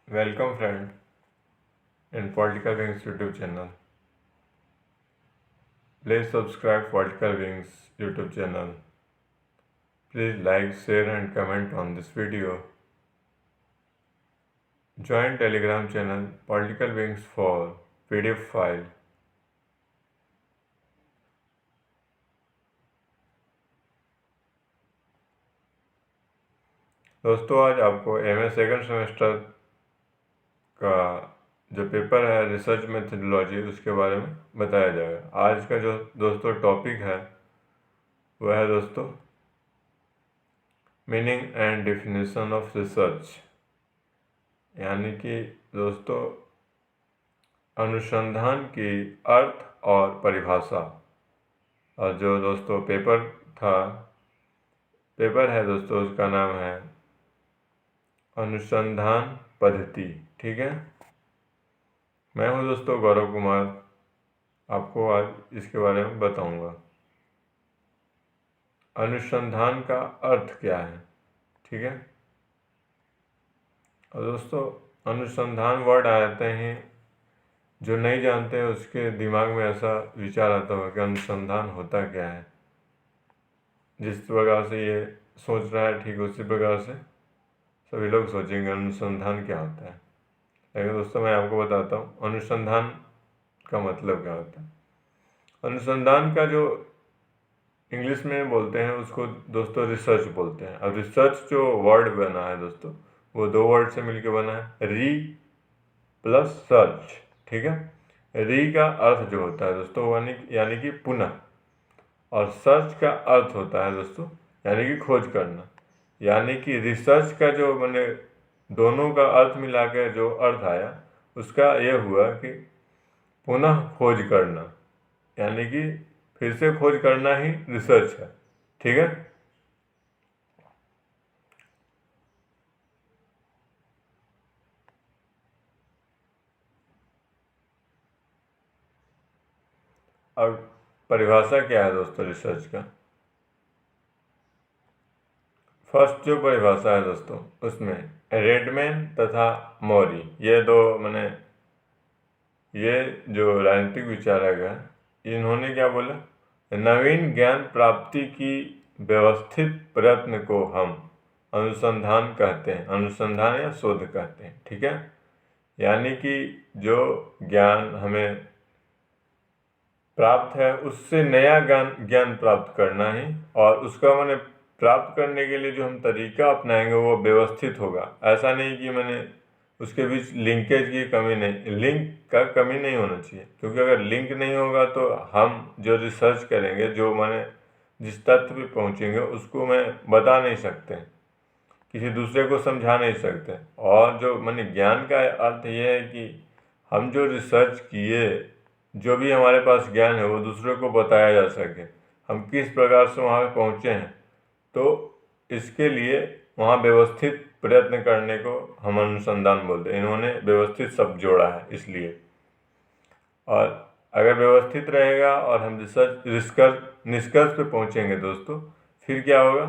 Welcome friend in Political Wings YouTube channel. Please subscribe Political Wings YouTube channel. Please like, share and comment on this video. Join Telegram channel Political Wings for PDF file. दोस्तों आज आपको MA second semester का जो paper है research methodology उसके बारे में बताया जाएगा। आज का जो दोस्तों टॉपिक है वह है दोस्तों meaning and definition of research, यानी कि दोस्तों अनुसंधान की अर्थ और परिभाषा। और जो दोस्तों पेपर है दोस्तों उसका नाम है अनुसंधान पद्धति। ठीक है, मैं हूं दोस्तों गौरव कुमार, आपको आज इसके बारे में बताऊंगा अनुसंधान का अर्थ क्या है। ठीक है, और दोस्तों अनुसंधान वर्ड आते हैं, जो नहीं जानते हैं उसके दिमाग में ऐसा विचार आता होगा कि अनुसंधान होता क्या है। जिस प्रकार से ये सोच रहा है ठीक उसी प्रकार से सभी लोग सोचेंगे अनुसंधान क्या होता है। लेकिन दोस्तों मैं आपको बताता हूँ अनुसंधान का मतलब क्या होता है। अनुसंधान का जो इंग्लिश में बोलते हैं उसको दोस्तों रिसर्च बोलते हैं। अब रिसर्च जो वर्ड बना है दोस्तों वो दो वर्ड से मिलकर बना है, री प्लस सर्च। ठीक है, री का अर्थ जो होता है दोस्तों यानी कि पुनः, और सर्च का अर्थ होता है दोस्तों यानी कि खोज करना। यानी कि रिसर्च का जो मैंने दोनों का अर्थ मिला के जो अर्थ आया उसका ये हुआ कि पुनः खोज करना, यानी कि फिर से खोज करना ही रिसर्च है। ठीक है, अब परिभाषा क्या है दोस्तों रिसर्च का। फर्स्ट जो परिभाषा है दोस्तों उसमें रेडमैन तथा मौरी, ये दो मैंने ये जो राजनीतिक विचारक है इन्होंने क्या बोला, नवीन ज्ञान प्राप्ति की व्यवस्थित प्रयत्न को हम अनुसंधान कहते हैं, अनुसंधान या शोध कहते हैं। ठीक है, यानी कि जो ज्ञान हमें प्राप्त है उससे नया ज्ञान प्राप्त करना ही, और उसका मैंने प्राप्त करने के लिए जो हम तरीका अपनाएंगे वो व्यवस्थित होगा। ऐसा नहीं कि मैंने उसके बीच लिंकेज की कमी नहीं, लिंक का कमी नहीं होना चाहिए, क्योंकि अगर लिंक नहीं होगा तो हम जो रिसर्च करेंगे, जो मैंने जिस तथ्य पे पहुँचेंगे उसको मैं बता नहीं सकते, किसी दूसरे को समझा नहीं सकते। और जो मैंने ज्ञान का अर्थ ये है कि हम जो रिसर्च किए, जो भी हमारे पास ज्ञान है वो दूसरे को बताया जा सके, हम किस प्रकार से वहाँ पहुँचे हैं, तो इसके लिए वहाँ व्यवस्थित प्रयत्न करने को हम अनुसंधान बोलते हैं। इन्होंने व्यवस्थित शब्द जोड़ा है इसलिए। और अगर व्यवस्थित रहेगा और हम निष्कर्ष पे पहुँचेंगे दोस्तों, फिर क्या होगा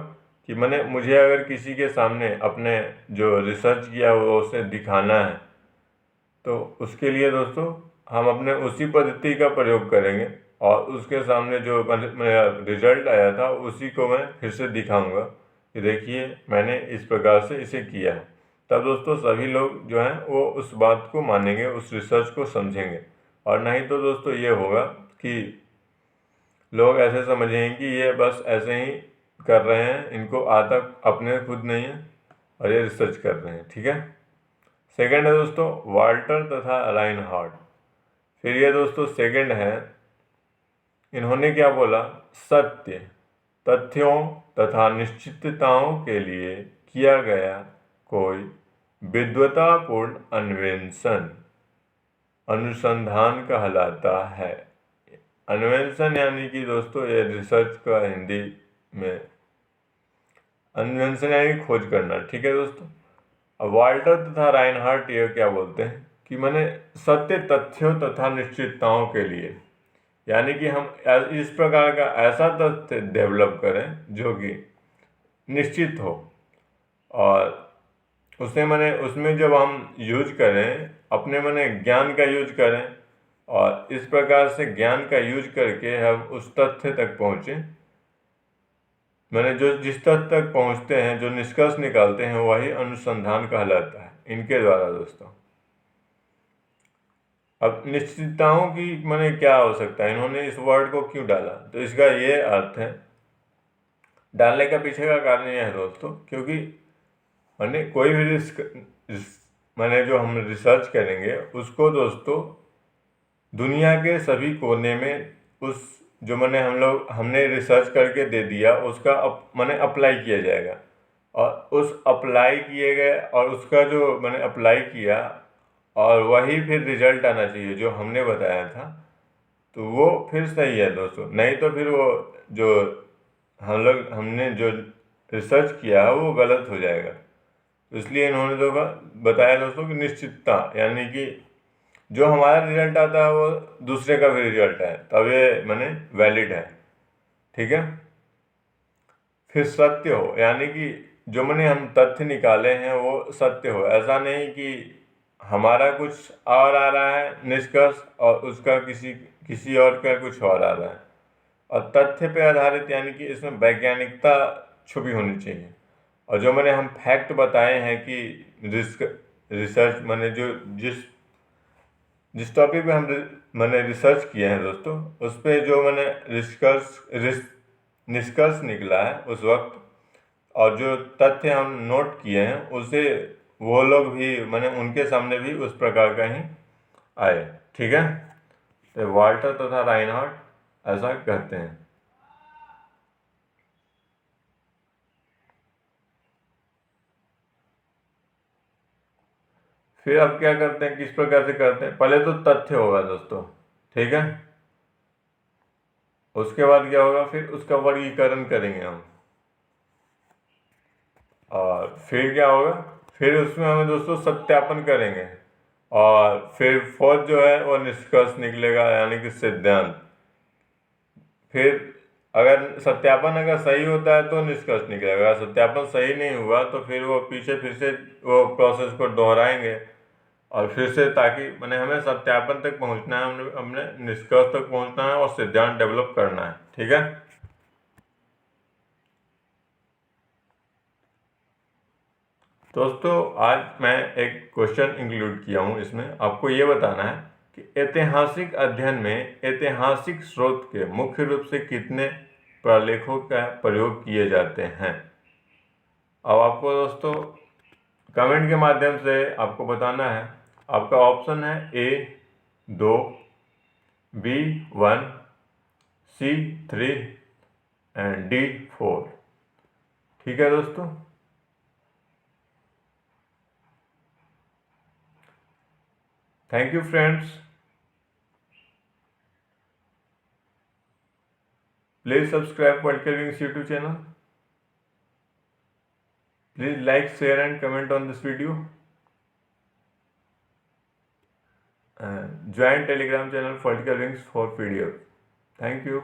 कि मुझे अगर किसी के सामने अपने जो रिसर्च किया वो उसे दिखाना है, तो उसके लिए दोस्तों हम अपने उसी पद्धति का प्रयोग करेंगे और उसके सामने जो मेरा रिजल्ट आया था उसी को मैं फिर से दिखाऊंगा कि देखिए मैंने इस प्रकार से इसे किया है। तब दोस्तों सभी लोग जो हैं वो उस बात को मानेंगे, उस रिसर्च को समझेंगे। और नहीं तो दोस्तों ये होगा कि लोग ऐसे समझेंगे कि ये बस ऐसे ही कर रहे हैं, इनको आता अपने खुद नहीं है और ये रिसर्च कर रहे हैं। ठीक है, सेकंड है दोस्तों वाल्टर तथा राइनहार्ट। फिर ये दोस्तों सेकंड है, इन्होंने क्या बोला, सत्य, तथ्यों तथा निश्चितताओं के लिए किया गया कोई विद्वतापूर्ण अन्वेषण अनुसंधान कहलाता है। अन्वेषण यानी कि दोस्तों ये रिसर्च का हिंदी में अन्वेषण यानी खोज करना। ठीक है दोस्तों, अब वाल्टर तथा राइनहार्ट ये क्या बोलते हैं कि सत्य, तथ्यों तथा निश्चितताओं के लिए, यानी कि हम इस प्रकार का ऐसा तथ्य डेवलप करें जो कि निश्चित हो और उसे मैंने उसमें जब हम यूज करें, अपने मैंने ज्ञान का यूज करें और इस प्रकार से ज्ञान का यूज करके हम उस तथ्य तक पहुँचे, मैंने जो जिस तथ्य तक पहुँचते हैं, जो निष्कर्ष निकालते हैं, वही अनुसंधान कहलाता है इनके द्वारा दोस्तों। अब निश्चितताओं की मैंने क्या हो सकता है, इन्होंने इस वर्ड को क्यों डाला, तो इसका ये अर्थ है, डालने का पीछे का कारण यह है दोस्तों, क्योंकि मैंने कोई भी मैंने जो हम रिसर्च करेंगे उसको दोस्तों दुनिया के सभी कोने में उस जो हमने रिसर्च करके दे दिया उसका मैंने अप्लाई किया जाएगा, और उस अप्लाई किए गए और उसका जो मैंने अप्लाई किया और वही फिर रिजल्ट आना चाहिए जो हमने बताया था, तो वो फिर सही है दोस्तों। नहीं तो फिर वो जो हमने जो रिसर्च किया है वो गलत हो जाएगा। इसलिए इन्होंने तो बताया दोस्तों कि निश्चितता, यानी कि जो हमारा रिजल्ट आता है वो दूसरे का भी रिजल्ट है, तब ये मैंने वैलिड है, ठीक है। फिर सत्य हो, यानी कि जो मैंने हम तथ्य निकाले हैं वो सत्य हो, ऐसा नहीं कि हमारा कुछ और आ रहा है निष्कर्ष और उसका किसी और का कुछ और आ रहा है, और तथ्य पे आधारित, यानी कि इसमें वैज्ञानिकता छुपी होनी चाहिए। और जो मैंने हम फैक्ट बताए हैं कि रिसर्च मैंने जो जिस टॉपिक पे मैंने रिसर्च किया है दोस्तों, उस पर जो मैंने निष्कर्ष निकला है उस वक्त, और जो तथ्य हम नोट किए हैं उसे वो लोग भी मैंने उनके सामने भी उस प्रकार का ही आए, ठीक है। तो वाल्टर तथा राइनहार्ट ऐसा कहते हैं। फिर अब क्या करते हैं, किस प्रकार से करते हैं, पहले तो तथ्य होगा दोस्तों, ठीक है। उसके बाद क्या होगा, फिर उसका वर्गीकरण करेंगे हम, और फिर क्या होगा, फिर उसमें हमें दोस्तों सत्यापन करेंगे, और फिर फोर्थ जो है वो निष्कर्ष निकलेगा, यानी कि सिद्धांत। फिर अगर सही होता है तो निष्कर्ष निकलेगा, अगर सत्यापन सही नहीं हुआ तो फिर वो पीछे फिर से वो प्रोसेस को दोहराएंगे, और फिर से, ताकि मैंने हमें सत्यापन तक पहुंचना है, हमने निष्कर्ष तक पहुंचना है और सिद्धांत डेवलप करना है, ठीक है। दोस्तों आज मैं एक क्वेश्चन इंक्लूड किया हूँ इसमें, आपको ये बताना है कि ऐतिहासिक अध्ययन में ऐतिहासिक स्रोत के मुख्य रूप से कितने प्रलेखों का प्रयोग किए जाते हैं। अब आपको दोस्तों कमेंट के माध्यम से आपको बताना है। आपका ऑप्शन है A 2, B 1, C 3 and D 4, ठीक है दोस्तों। Thank you friends, please subscribe political wings YouTube channel, please like, share and comment on this video, and join Telegram channel Political Wings for PDF. Thank you.